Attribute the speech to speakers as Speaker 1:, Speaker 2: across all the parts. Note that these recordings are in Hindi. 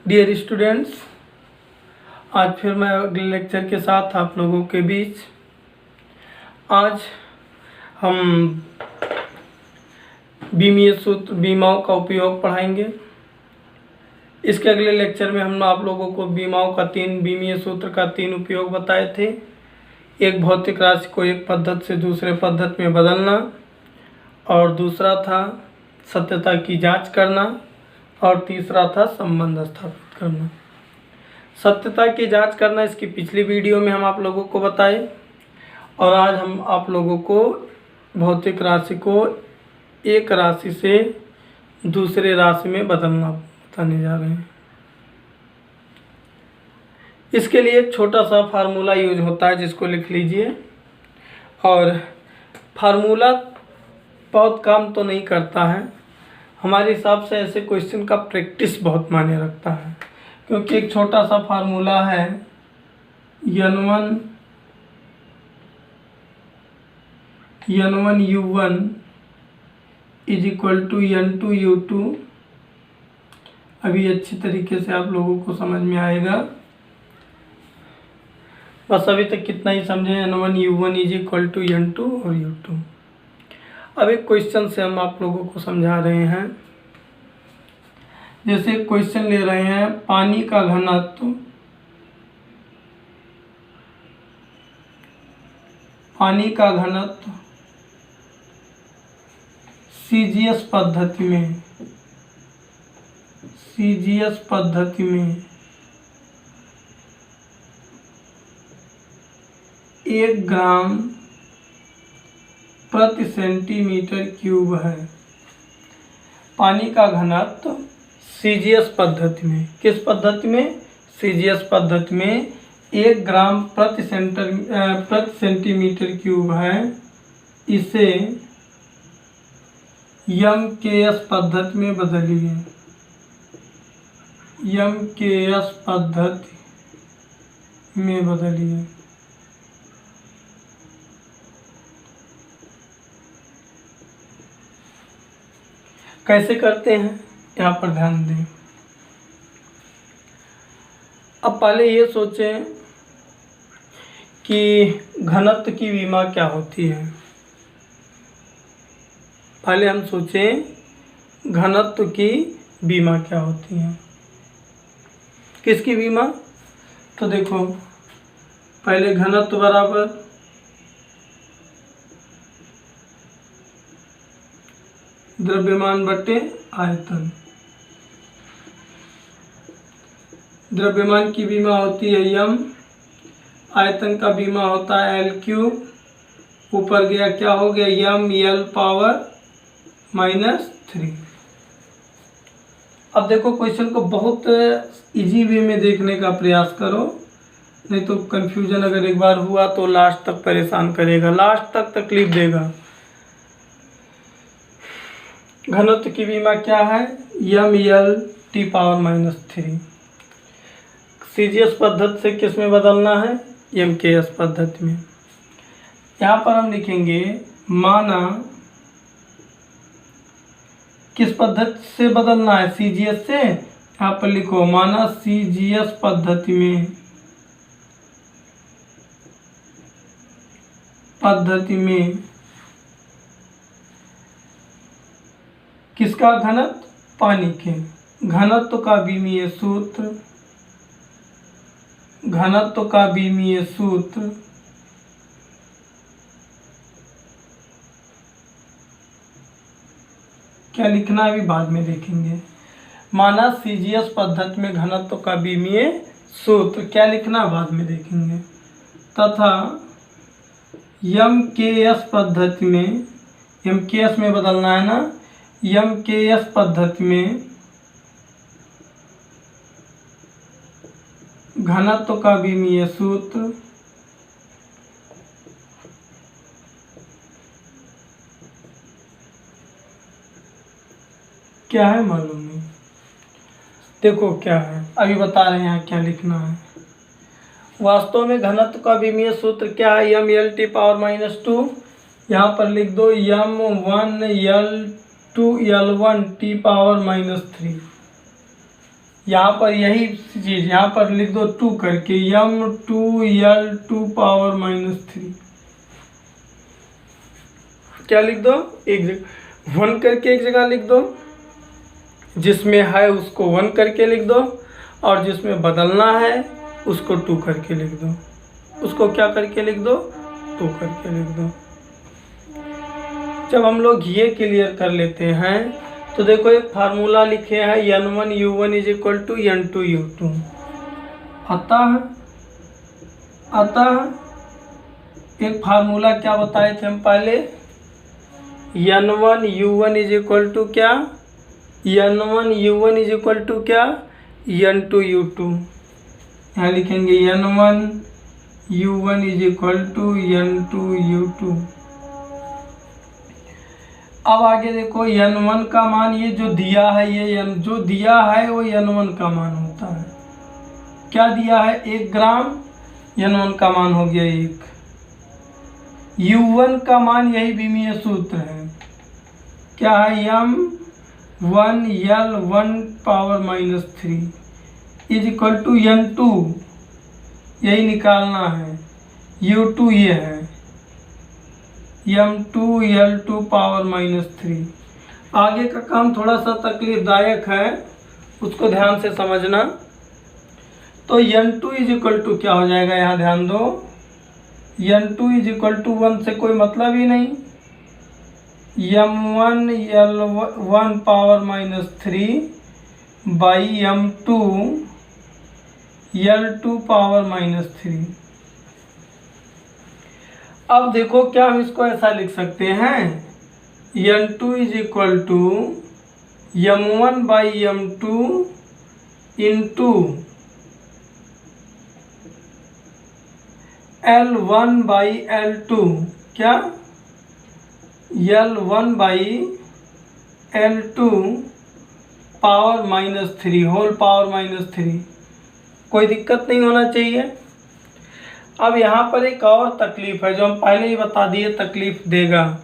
Speaker 1: डियर स्टूडेंट्स, आज फिर मैं अगले लेक्चर के साथ आप लोगों के बीच। आज हम बीमीय सूत्र बीमाओं का उपयोग पढ़ाएंगे। इसके अगले लेक्चर में हम आप लोगों को बीमीय सूत्र का 3 उपयोग बताए थे। एक, भौतिक राशि को एक पद्धति से दूसरे पद्धति में बदलना, और दूसरा था सत्यता की जांच करना, और तीसरा था संबंध स्थापित करना। सत्यता की जांच करना इसकी पिछली वीडियो में हम आप लोगों को बताए, और आज हम आप लोगों को भौतिक राशि को एक राशि से दूसरे राशि में बदलना बताने जा रहे हैं। इसके लिए एक छोटा सा फार्मूला यूज होता है, जिसको लिख लीजिए। और फार्मूला बहुत काम तो नहीं करता है, हमारे हिसाब से ऐसे क्वेश्चन का प्रैक्टिस बहुत मायने रखता है, क्योंकि एक छोटा सा फार्मूला है n1u1 is equal to n2u2। अभी अच्छी तरीके से आप लोगों को समझ में आएगा, बस अभी तक कितना ही समझे। n1u1 is equal to n2 और u2। अब एक क्वेश्चन से हम आप लोगों को समझा रहे हैं। जैसे क्वेश्चन ले रहे हैं, पानी का घनत्व सीजीएस पद्धति में 1 ग्राम प्रति सेंटीमीटर क्यूब है। पानी का घनत्व सीजीएस पद्धति में, किस पद्धति में? सीजीएस पद्धति में 1 ग्राम प्रति सेंटीमीटर क्यूब है। इसे एमकेएस पद्धति में बदलिए। एमकेएस पद्धति में बदलिए। कैसे करते हैं, यहाँ पर ध्यान दें। अब पहले ये सोचें कि घनत्व की विमा क्या होती है। पहले हम सोचें घनत्व की विमा क्या होती है। किसकी विमा? तो देखो, पहले घनत्व बराबर द्रव्यमान बटे आयतन। द्रव्यमान की विमा होती है m, आयतन का विमा होता है l³। ऊपर गया क्या हो गया, ml पावर -3। अब देखो, क्वेश्चन को बहुत इजी वे में देखने का प्रयास करो, नहीं तो कंफ्यूजन अगर एक बार हुआ तो लास्ट तक परेशान करेगा, लास्ट तक तकलीफ देगा। घनत्व की विमा क्या है? ml power -3। सीजीएस पद्धति से किस में बदलना है? एमकेएस पद्धति में। यहाँ पर हम लिखेंगे, माना किस पद्धति से बदलना है? सीजीएस से। यहाँ पर लिखो, माना सीजीएस पद्धति में किसका घनत्व? पानी के घनत्व का बीमीय सूत्र क्या लिखना है अभी बाद में देखेंगे। माना सीजीएस पद्धति में घनत्व का बीमीय सूत्र क्या लिखना बाद में देखेंगे। तथा एमकेएस पद्धति में, एमकेएस में बदलना है ना, एमकेएस पद्धति में घनत्व का बीमीय सूत्र क्या है मालूम नहीं। देखो क्या है, अभी बता रहे हैं क्या लिखना है। वास्तव में घनत्व का विमीय सूत्र क्या है? mlt power -2। यहाँ पर लिख दो m1l2l1 t पावर -3। यहाँ पर यही चीज़ यहाँ पर लिख दो 2 करके, m2l2 पावर -3। क्या लिख दो, एक जगह 1 करके एक जगह लिख दो, जिसमें है उसको 1 करके लिख दो, और जिसमें बदलना है उसको 2 करके लिख दो। उसको क्या करके लिख दो, 2 करके लिख दो। जब हम लोग ये क्लियर कर लेते हैं तो देखो एक फार्मूला लिखे हैं n1u1 = n2u2। अतः एक फार्मूला क्या बताए थे हम पहले, n1u1 = क्या, n1u1 = क्या, n2u2। यहाँ लिखेंगे n1u1 = n2u2। अब आगे देखो n1 का मान, ये जो दिया है, ये जो दिया है वो n1 का मान होता है। क्या दिया है, 1 ग्राम, n1 का मान हो गया 1। u1 का मान यही विमीय सूत्र है, क्या है, m1l1 पावर -3 = n2, यही निकालना है। u2 ये है m2l2 पावर -3। आगे का काम थोड़ा सा तकलीफदायक है, उसको ध्यान से समझना। तो n2 = क्या हो जाएगा, यहाँ ध्यान दो, n2 = 1 से कोई मतलब ही नहीं, m1l1 power -3 by m2l2 power -3। अब देखो क्या हम इसको ऐसा लिख सकते हैं, n2 = m1 by m2 into L1 by L2, क्या, L1 by L2 power -3 whole power -3। कोई दिक्कत नहीं होना चाहिए। अब यहाँ पर एक और तकलीफ है जो हम पहले ही बता दिए तकलीफ देगा।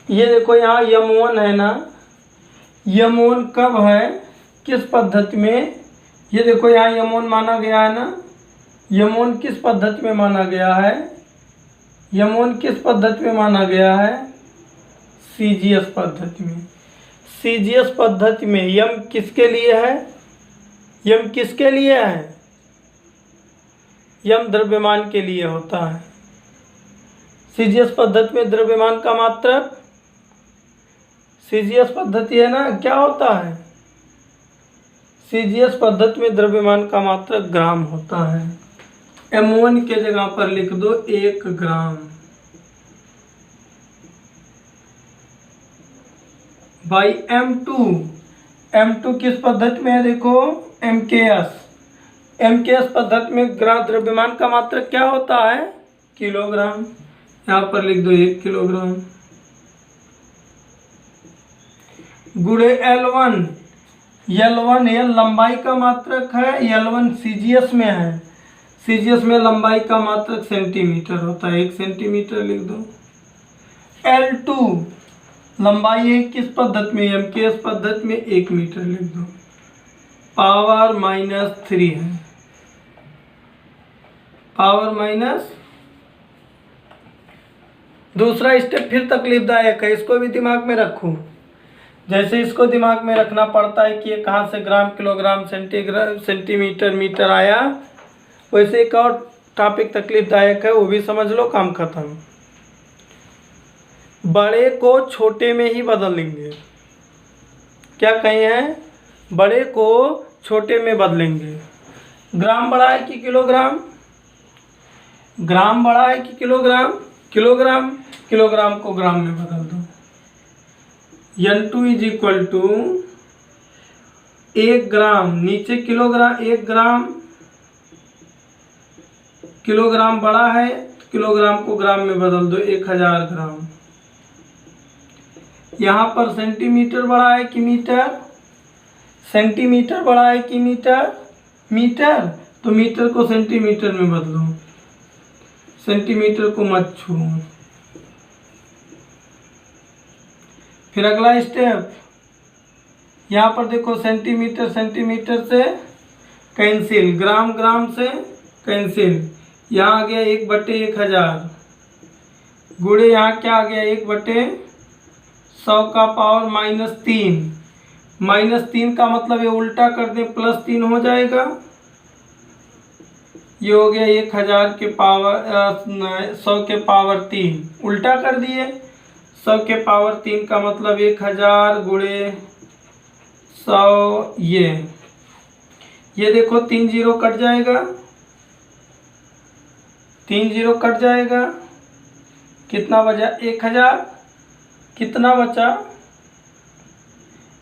Speaker 1: ये देखो यहाँ m1 है ना, m1 कब है, किस पद्धति में, ये देखो यहाँ m1 माना गया है ना, m1 किस पद्धति में माना गया है, m1 किस पद्धति में माना गया है, CGS पद्धति में। CGS पद्धति में m किसके लिए है, m किसके लिए है, m द्रव्यमान के लिए होता है। CGS पद्धति में द्रव्यमान का मात्रक, CGS पद्धति है ना, क्या होता है, CGS पद्धति में द्रव्यमान का मात्रक ग्राम होता है। m1 के जगह पर लिख दो 1 ग्राम बाई m2 किस पद्धति में है, देखो MKS पद्धति में द्रव्यमान का मात्रक क्या होता है, किलोग्राम। यहाँ पर लिख दो 1 किलोग्राम गुणे L1 ये लंबाई का मात्रक है, L1 CGS में है, CGS में लंबाई का मात्रक सेंटीमीटर होता है, 1 सेंटीमीटर लिख दो। L2 लंबाई है किस पद्धति में, MKS पद्धति में, 1 मीटर लिख दो, पावर -3 है, पावर दूसरा स्टेप फिर तकलीफदायक है, इसको भी दिमाग में रखो। जैसे इसको दिमाग में रखना पड़ता है कि ये कहाँ से ग्राम, किलोग्राम, सेंटीमीटर, मीटर आया, वैसे एक और टॉपिक तकलीफदायक है, वो भी समझ लो, काम खत्म। बड़े को छोटे में ही बदल लेंगे, क्या कहे हैं, बड़े को छोटे में बदलेंगे। ग्राम बड़ा है कि किलोग्राम, ग्राम बड़ा है कि किलोग्राम, किलोग्राम को ग्राम में बदल दो। n2 = 1 ग्राम, नीचे किलोग्राम, 1 ग्राम, किलोग्राम बड़ा है तो किलोग्राम को ग्राम में बदल दो, 1000 ग्राम। यहाँ पर सेंटीमीटर बड़ा है कि मीटर, सेंटीमीटर बड़ा है कि मीटर, तो मीटर को सेंटीमीटर में बदलो, सेंटीमीटर को मत छू। फिर अगला स्टेप, यहाँ पर देखो सेंटीमीटर सेंटीमीटर से कैंसिल, ग्राम ग्राम से कैंसिल, यहाँ आ गया 1/1000 गुणे यहाँ क्या आ गया 1/100 का पावर -3। -3 का मतलब ये उल्टा कर दे +3 हो जाएगा। ये हो गया 1000 के पावर 100 के पावर 3, उल्टा कर दिए। 100 के पावर 3 का मतलब 1000 गुणे 100। ये देखो 3 जीरो कट जाएगा, 3 जीरो कट जाएगा, कितना बचा 1000, कितना बचा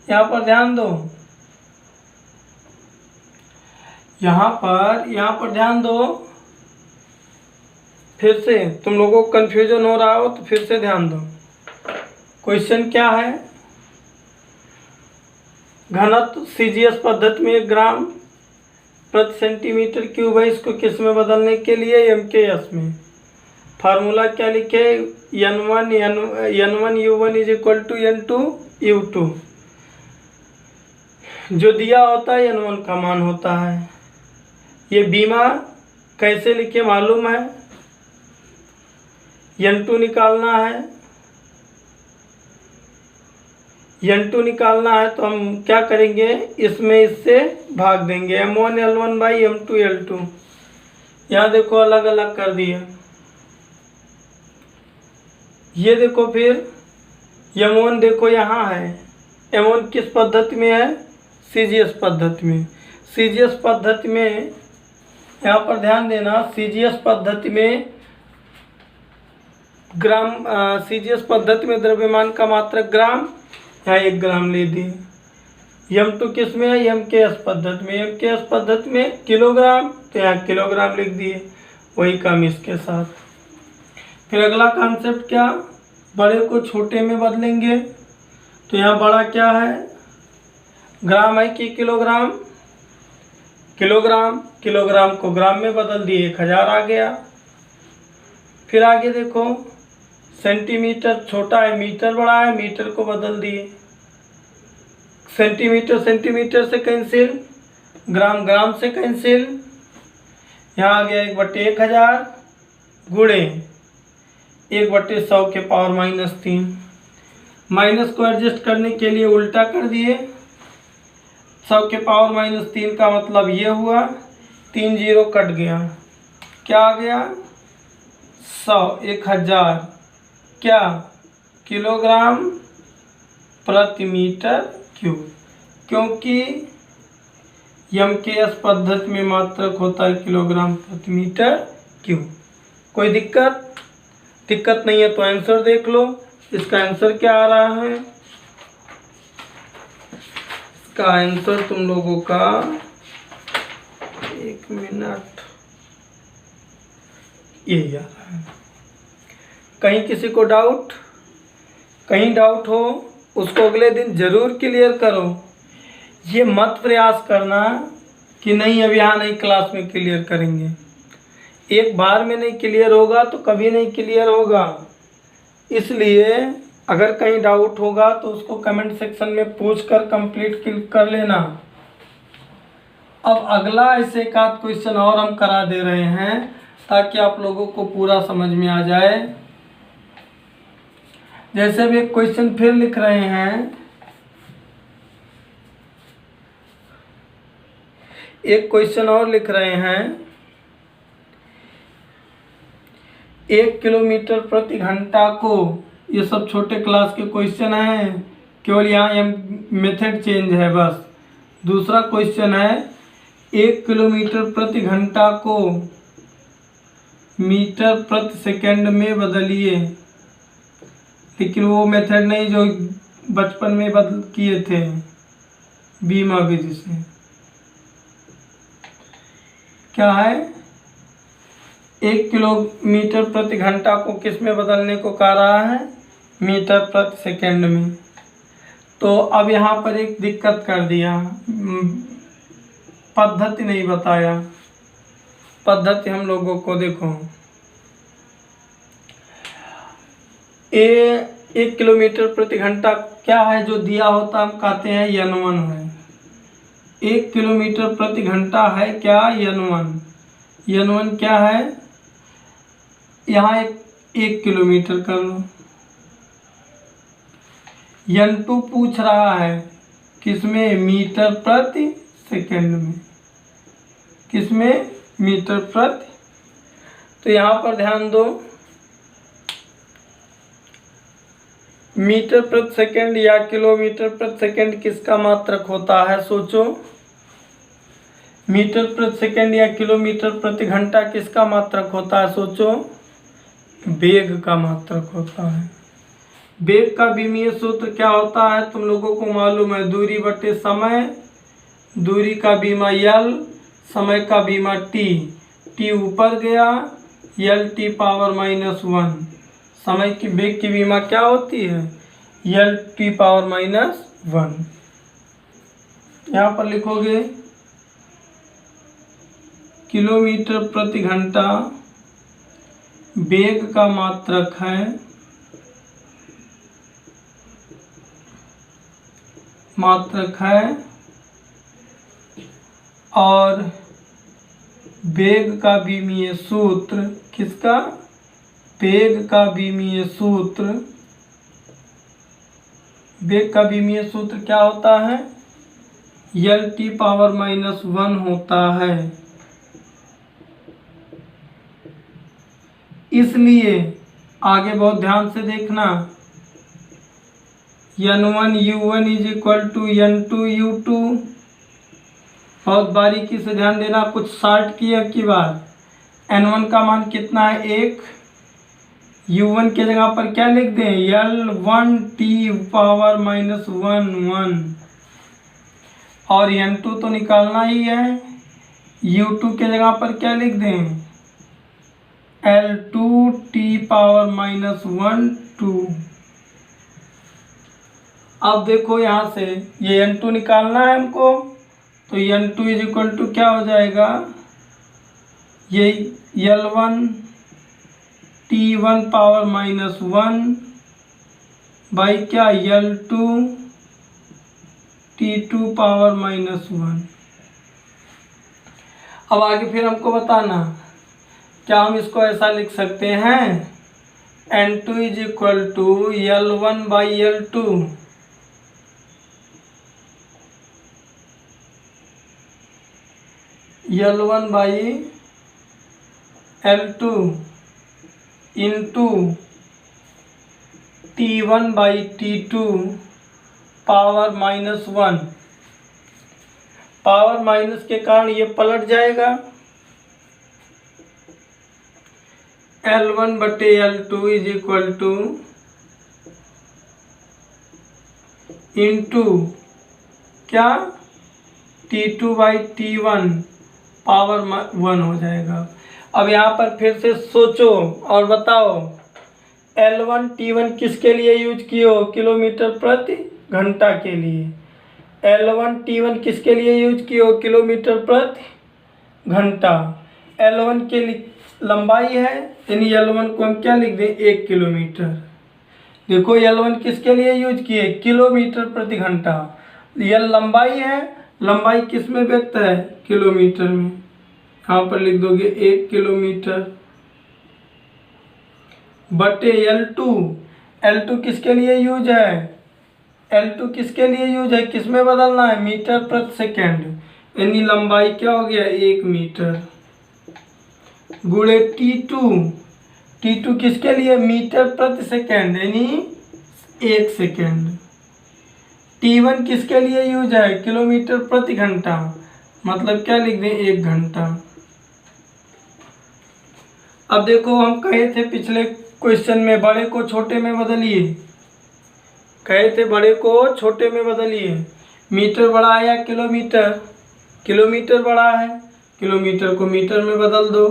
Speaker 1: यहाँ पर ध्यान दो, यहाँ पर ध्यान दो। फिर से तुम लोगों को कन्फ्यूजन हो रहा हो तो फिर से ध्यान दो। क्वेश्चन क्या है, घनत्व सीजीएस पद्धति में 1 ग्राम प्रति सेंटीमीटर क्यूब है, इसको किस में बदलने के लिए MKS में। फार्मूला क्या लिखे, N1 U1 = N2 U2। जो दिया होता है N1 का मान होता है। ये बीमा कैसे लिखे मालूम है, N2 निकालना है। N2 निकालना है तो हम क्या करेंगे, इसमें इससे भाग देंगे, M1 L1 by M2 L2। यहाँ देखो अलग अलग कर दिया। ये देखो फिर M1 देखो यहाँ है, M1 किस पद्धति में है, CGS पद्धति में। CGS पद्धति में यहाँ पर ध्यान देना, CGS पद्धति में ग्राम, CGS पद्धति में द्रव्यमान का मात्रक ग्राम, यहाँ 1 ग्राम ले दिए। M2 किस में है, MKS पद्धति में। MKS पद्धति में किलोग्राम, तो यहाँ किलोग्राम लिख दिए, वही काम इसके साथ। फिर अगला कॉन्सेप्ट क्या, बड़े को छोटे में बदलेंगे। तो यहाँ बड़ा क्या है, ग्राम है कि किलोग्राम, किलोग्राम, किलोग्राम को ग्राम में बदल दिए, 1000 आ गया। फिर आगे देखो सेंटीमीटर छोटा है, मीटर बड़ा है, मीटर को बदल दिए। सेंटीमीटर सेंटीमीटर से कैंसिल, ग्राम ग्राम से कैंसिल, यहाँ आ गया 1/1000 गुणे 1/100 के पावर -3। माइनस को एडजस्ट करने के लिए उल्टा कर दिए, 100 के पावर -3 का मतलब ये हुआ, 3 जीरो कट गया, क्या आ गया 100, 1000 क्या किलोग्राम प्रति मीटर क्यूब, क्योंकि MKS पद्धति में मात्रक होता है किलोग्राम प्रति मीटर क्यूब। कोई दिक्कत नहीं है तो आंसर देख लो। इसका आंसर क्या आ रहा है, इसका आंसर तुम लोगों का, 1 मिनट, यही आ रहा है। कहीं किसी को कहीं डाउट हो उसको अगले दिन जरूर क्लियर करो। ये मत प्रयास करना कि नहीं अब यहाँ नहीं क्लास में क्लियर करेंगे। एक बार में नहीं क्लियर होगा तो कभी नहीं क्लियर होगा। इसलिए अगर कहीं डाउट होगा तो उसको कमेंट सेक्शन में पूछ कर कंप्लीट कर लेना। अब अगला ऐसे एक आध क्वेश्चन और हम करा दे रहे हैं ताकि आप लोगों को पूरा समझ में आ जाए। जैसे भी एक क्वेश्चन फिर लिख रहे हैं, एक क्वेश्चन और लिख रहे हैं, 1 किलोमीटर प्रति घंटा को, ये सब छोटे क्लास के क्वेश्चन हैं, केवल यहाँ मेथड चेंज है बस। दूसरा क्वेश्चन है 1 किलोमीटर प्रति घंटा को मीटर प्रति सेकंड में बदलिए, लेकिन वो मेथड नहीं जो बचपन में बदल किए थे बीमा विधि से। क्या है, 1 किलोमीटर प्रति घंटा को किस में बदलने को कह रहा है, मीटर प्रति सेकंड में। तो अब यहाँ पर एक दिक्कत कर दिया, पद्धति नहीं बताया। पद्धति हम लोगों को देखो, 1 किलोमीटर प्रति घंटा क्या है जो दिया होता हम कहते हैं n1 है। 1 किलोमीटर प्रति घंटा है क्या n1 क्या है, यहाँ 1 किलोमीटर कर लो। n2 पूछ रहा है किसमें, मीटर प्रति सेकंड में, किसमें, मीटर प्रति। तो यहाँ पर ध्यान दो, मीटर प्रति सेकंड या किलोमीटर प्रति सेकंड किसका मात्रक होता है, सोचो। मीटर प्रति सेकंड या किलोमीटर प्रति घंटा किसका मात्रक होता है, सोचो। वेग का मात्रक होता है। वेग का विमीय सूत्र क्या होता है, तुम लोगों को मालूम है, दूरी बटे समय, दूरी का बीमा l, समय का बीमा t ऊपर गया l t⁻⁻1। समय की वेग की बीमा क्या होती है, l t⁻⁻1। यहाँ पर लिखोगे किलोमीटर प्रति घंटा वेग का मात्रक है, और वेग का विमीय सूत्र किसका, वेग का विमीय सूत्र, वेग का विमीय सूत्र क्या होता है, l t⁻⁻1 होता है। इसलिए आगे बहुत ध्यान से देखना, n1 u1 = n2 u2। बहुत बारीकी से ध्यान देना, कुछ शॉर्ट की अब की बार। n1 का मान कितना है, 1। u1 के जगह पर क्या लिख दें, l1 t⁻⁻1। और n2 तो निकालना ही है, u2 के जगह पर क्या लिख दें, l2 t⁻⁻1 2। अब देखो यहाँ से ये n2 निकालना है हमको, तो n2 = क्या हो जाएगा, ये l1 t1⁻⁻1 बाई क्या, l2 t2⁻⁻1। अब आगे फिर हमको बताना, क्या हम इसको ऐसा लिख सकते हैं, n2 = l1/l2। l1/l2 into t1/t2 power -1। Power minus के कारण ये पलट जाएगा, l1/l2 = इंटू क्या, t2/t1 पावर 1 हो जाएगा। अब यहाँ पर फिर से सोचो और बताओ, l1 t1 किसके लिए यूज किए हो, किलोमीटर प्रति घंटा के लिए। l1 t1 किसके लिए यूज किए हो, किलोमीटर प्रति घंटा। l1 की लंबाई है, यानी l1 को हम क्या लिख दें, 1 किलोमीटर। देखो l1 किसके लिए यूज किए, किलोमीटर प्रति घंटा। l लंबाई है, लंबाई किस में व्यक्त है, किलोमीटर में। यहाँ पर लिख दोगे 1 किलोमीटर बटे l2 किसके लिए यूज है, l2 किसके लिए यूज है, किस में बदलना है, मीटर प्रति सेकंड, यानी लंबाई क्या हो गया, 1 मीटर गुणे t2 किसके लिए, मीटर प्रति सेकंड, यानी 1 सेकंड। t1 किसके लिए यूज है, किलोमीटर प्रति घंटा, मतलब क्या लिख दें, 1 घंटा। अब देखो हम कहे थे पिछले क्वेश्चन में, बड़े को छोटे में बदलिए, कहे थे बड़े को छोटे में बदलिए। मीटर बड़ा है या किलोमीटर, किलोमीटर बड़ा है, किलोमीटर को मीटर में बदल दो।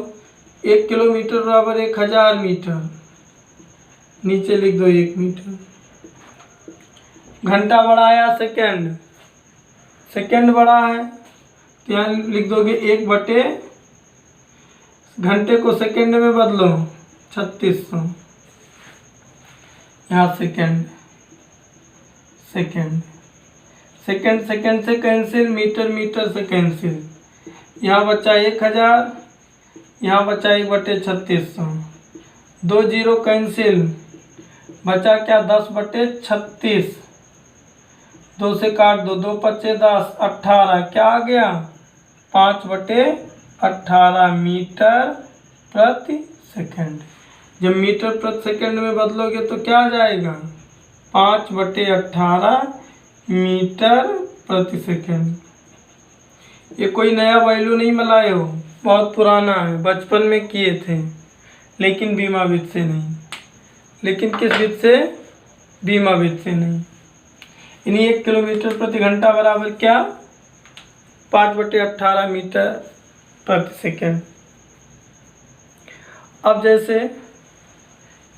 Speaker 1: 1 किलोमीटर बराबर 1000 मीटर, नीचे लिख दो 1 मीटर। घंटा बड़ा है या सेकंड, सेकंड बड़ा है, तो यहाँ लिख दोगे 1 बटे, घंटे को सेकंड में बदलो 3600। यहाँ सेकेंड, सेकेंड सेकेंड सेकेंड से कैंसिल, मीटर मीटर से कैंसिल, यहाँ बचा 1000, यहाँ बचा 1/3600, 2 जीरो कैंसिल, बचा क्या 10/36, 2 से काट दो, 2 पच्चे 10, 18, क्या आ गया 5/18 मीटर प्रति सेकंड। जब मीटर प्रति सेकंड में बदलोगे तो क्या आ जाएगा 5/18 मीटर प्रति सेकंड। ये कोई नया वैल्यू नहीं मिलाए हो, बहुत पुराना है, बचपन में किए थे, लेकिन बीमा वित्त से नहीं। लेकिन किस वित्त से? बीमा वित्त से नहीं। यानी 1 किलोमीटर प्रति घंटा बराबर क्या 5/18 मीटर प्रति सेकंड। अब जैसे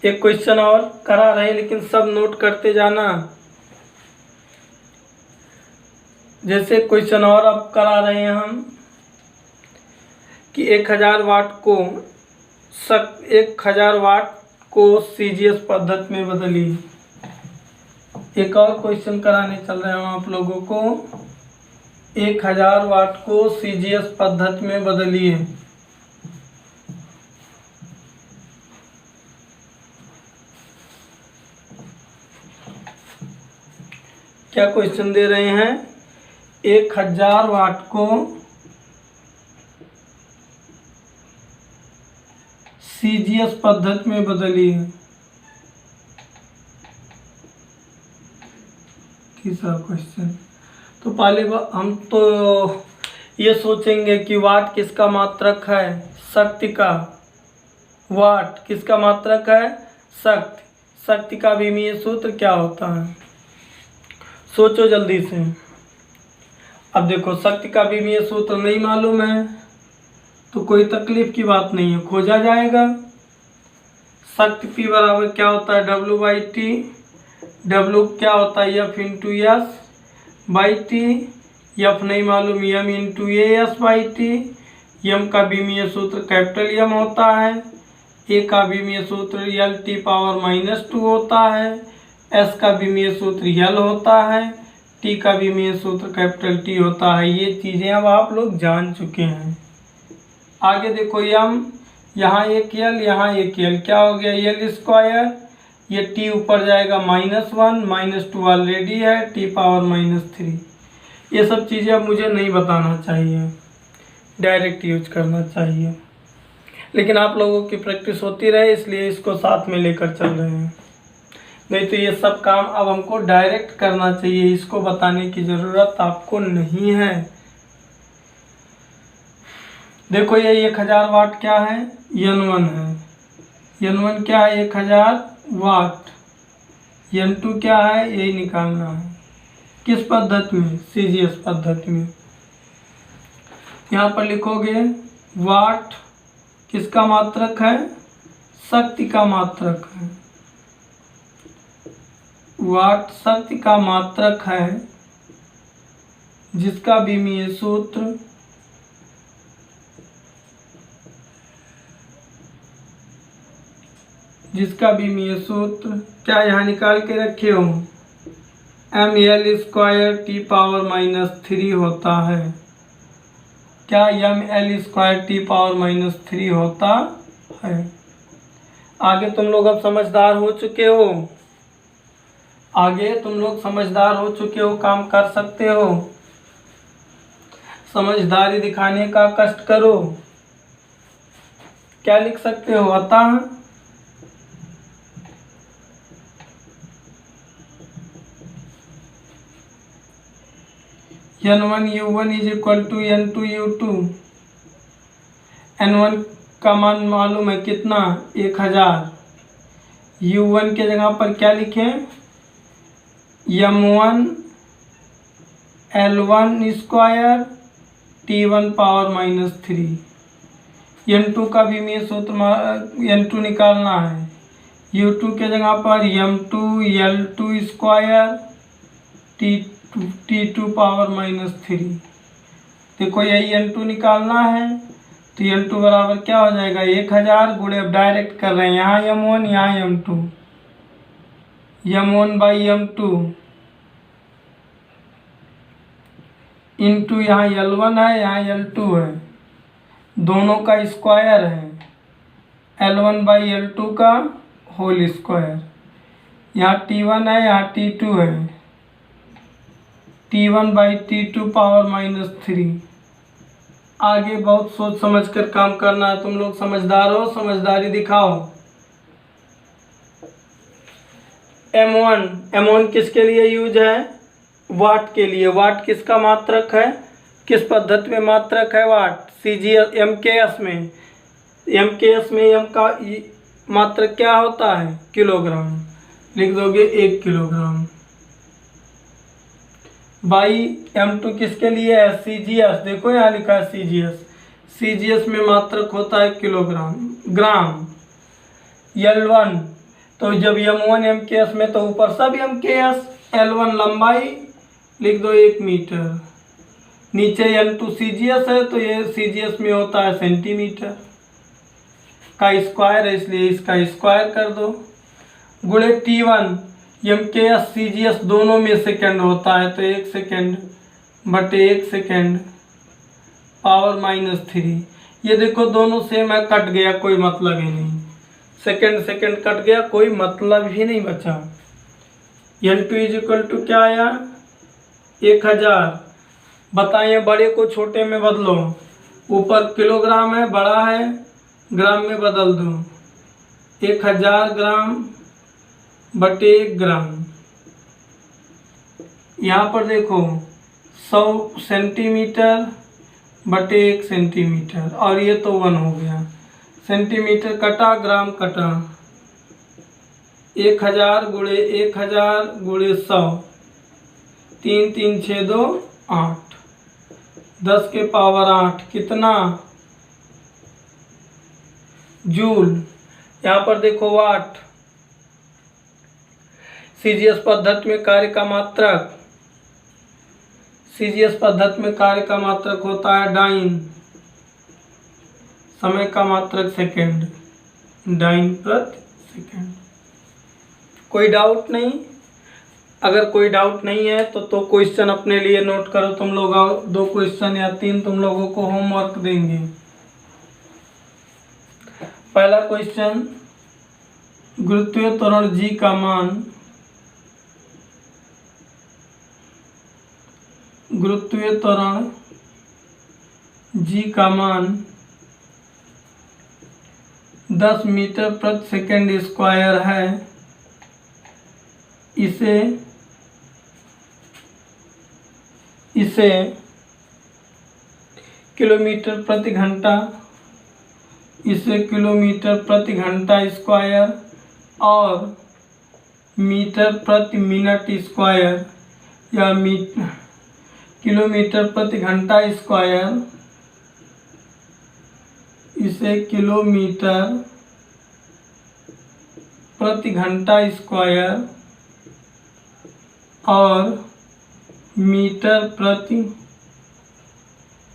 Speaker 1: एक क्वेश्चन और करा रहे, लेकिन सब नोट करते जाना। जैसे क्वेश्चन और अब करा रहे हैं हम कि 1000 वाट को 1000 वाट को CGS पद्धति में बदलिए। एक और क्वेश्चन कराने चल रहे हैं हम आप लोगों को, 1000 वाट को CGS पद्धति में बदलिए। क्या क्वेश्चन दे रहे हैं? 1000 वाट को CGS पद्धति में बदलिए। तीसरा क्वेश्चन। तो पहले हम तो ये सोचेंगे कि वाट किसका मात्रक है? शक्ति का। वाट किसका मात्रक है? शक्ति। शक्ति का विमीय सूत्र क्या होता है? सोचो जल्दी से। अब देखो, शक्ति का विमीय सूत्र नहीं मालूम है तो कोई तकलीफ की बात नहीं है, खोजा जाएगा। शक्ति P बराबर क्या होता है? W/T। W क्या होता है? F × S/T। F नहीं मालूम, M × AS/T। M का विमीय सूत्र कैपिटल M होता है। A का विमीय सूत्र L⁻⁻² होता है। S का विमीय सूत्र L होता है। T का विमीय सूत्र कैपिटल T होता है। ये चीज़ें अब आप लोग जान चुके हैं। आगे देखो, M, यहाँ एक L, यहाँ एक L, क्या हो गया L²। ये T ऊपर जाएगा -1, -2 ऑलरेडी है, T⁻⁻3। ये सब चीज़ें अब मुझे नहीं बताना चाहिए, डायरेक्ट यूज करना चाहिए। लेकिन आप लोगों की प्रैक्टिस होती रहे, इसलिए इसको साथ में लेकर चल रहे हैं। नहीं तो ये सब काम अब हमको डायरेक्ट करना चाहिए, इसको बताने की ज़रूरत आपको नहीं है। देखो, ये 1000 वाट क्या है? N1 है। N1 क्या है? 1000 वाट। N2 क्या है? यही निकालना है। किस पद्धति में? CGS पद्धति में। यहाँ पर लिखोगे वाट किसका मात्रक है? शक्ति का मात्रक है। वाट शक्ति का मात्रक है, जिसका विमीय सूत्र क्या यहाँ निकाल के रखे हो? mL² T⁻⁻3 होता है। क्या mL² T⁻⁻3 होता है? आगे तुम लोग अब समझदार हो चुके हो। काम कर सकते हो। समझदारी दिखाने का कष्ट करो। क्या लिख सकते हो? अतः N1 U1 = N2 U2। N1 का मान मालूम है कितना? 1000। U1 के जगह पर क्या लिखें? M1 L1² T⁻⁻3। N2 का विमीय सूत्र N2 निकालना है। U2 के जगह पर M2 L2² T⁻⁻3। देखो, यही N2 निकालना है, तो N2 बराबर क्या हो जाएगा? 1000 गुणे, अब डायरेक्ट कर रहे हैं, यहाँ M1 यहाँ M2, m1/m2 इंटू यहाँ L1 है, यहाँ L2 है, दोनों का स्क्वायर है, L1/L2 का होल स्क्वायर। यहाँ T1 है, यहाँ T2 है, T1/T2 पावर -3। आगे बहुत सोच समझ कर काम करना है, तुम लोग समझदार हो, समझदारी दिखाओ। M1 किसके लिए यूज है? वाट के लिए। वाट किसका मात्रक है? किस पद्धति में मात्रक है वाट? CGS MKS में। MKS में M का मात्रक क्या होता है? किलोग्राम। लिख दोगे 1 किलोग्राम। बाई M2 किसके लिए है? CGS। देखो यहाँ लिखा है CGS में मात्रक होता है किलोग्राम, ग्राम। L1 तो जब M1 MKS में तो ऊपर सब MKS। L1 लंबाई लिख दो 1 मीटर। नीचे L2 CGS है तो ये CGS में होता है सेंटीमीटर का स्क्वायर है, इसलिए इसका स्क्वायर कर दो। गुणे T1 MKS CGS दोनों में सेकंड होता है तो 1 सेकंड बटे 1 सेकंड पावर -3। ये देखो दोनों सेम है, कट गया, कोई मतलब ही नहीं। सेकंड कट गया, कोई मतलब ही नहीं बचा। L2 = क्या आया? 1000। बताइए बड़े को छोटे में बदलो। ऊपर किलोग्राम है, बड़ा है, ग्राम में बदल दो। 1000 ग्राम बटे 1 ग्राम। यहाँ पर देखो 100 सेंटीमीटर बटे 1 सेंटीमीटर, और ये तो 1 हो गया। सेंटीमीटर कटा, ग्राम कटा। 1000 गुणे 1000 गुणे 100, 3 3 6 2 8, 10 के पावर 8 कितना? जूल। यहाँ पर देखो वाट। CGS पद्धति में कार्य का मात्रक, CGS पद्धति में कार्य का मात्रक होता है डाइन, समय का मात्रक सेकंड, डाइन प्रति सेकंड। कोई डाउट नहीं? अगर कोई डाउट नहीं है तो क्वेश्चन अपने लिए नोट करो। तुम लोग 2 क्वेश्चन या 3 तुम लोगों को होमवर्क देंगे। पहला क्वेश्चन, गुरुत्वीय त्वरण G का मान, गुरुत्वीय त्वरण G का मान 10 मीटर प्रति सेकंड स्क्वायर है। इसे किलोमीटर प्रति घंटा, इसे किलोमीटर प्रति घंटा स्क्वायर और मीटर प्रति मिनट स्क्वायर या किलोमीटर प्रति घंटा स्क्वायर, इसे किलोमीटर प्रति घंटा स्क्वायर और मीटर प्रति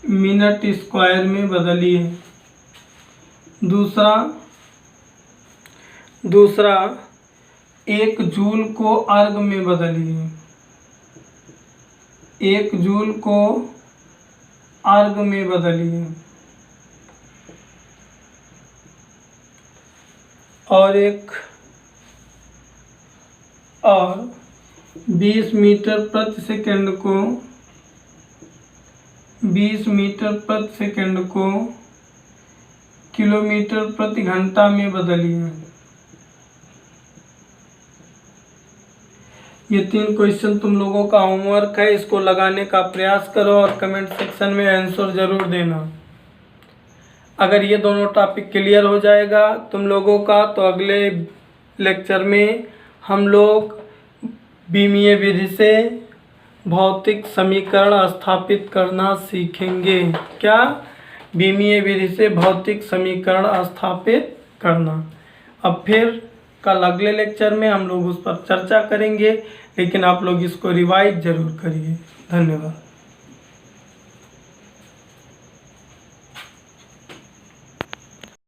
Speaker 1: मिनट स्क्वायर में बदलिए। दूसरा 1 जूल को अर्ग में बदलिए। 1 जूल को अर्ग में बदलिए। और 20 मीटर प्रति सेकंड को 20 मीटर प्रति सेकंड को किलोमीटर प्रति घंटा में बदलिए। ये 3 क्वेश्चन तुम लोगों का होमवर्क है, इसको लगाने का प्रयास करो और कमेंट सेक्शन में आंसर ज़रूर देना। अगर ये दोनों टॉपिक क्लियर हो जाएगा तुम लोगों का तो अगले लेक्चर में हम लोग बीमीय विधि से भौतिक समीकरण स्थापित करना सीखेंगे। क्या? बीमीय विधि से भौतिक समीकरण स्थापित करना। अब फिर कल अगले लेक्चर में हम लोग उस पर चर्चा करेंगे, लेकिन आप लोग इसको रिवाइज ज़रूर करिए। धन्यवाद।